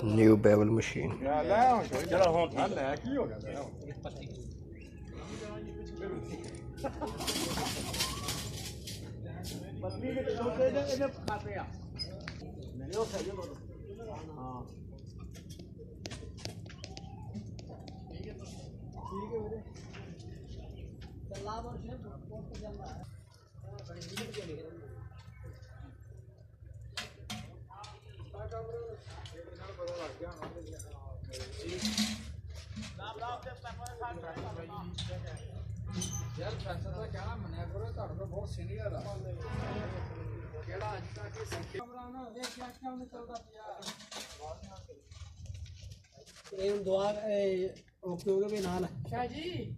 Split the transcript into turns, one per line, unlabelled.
New bevel machine.
चलो हम था ले की हो गया पत्नी के छोटे इन्हें खाते हैं मैंने वो सही है हां ठीक है मेरे चला और से कौन से चल रहा है बड़ी नींद के लिए यार फैसला का क्या मना करो ਤੁਹਾਡਾ ਤਾਂ ਬਹੁਤ ਸੀਨੀਅਰ ਆ ਕਿਹੜਾ ਅੱਜ ਤੱਕ ਇਹ ਕੈਮਰਾ ਨਾ ਦੇਖ ਕੇ ਕੰਮ ਨਹੀਂ ਚੱਲਦਾ ਪਿਆ ਇਹ ਦੁਆ ਓਕੇ ਹੋ ਗਿਆ ਵੀ ਨਾਲ ਸ਼ਾਹ ਜੀ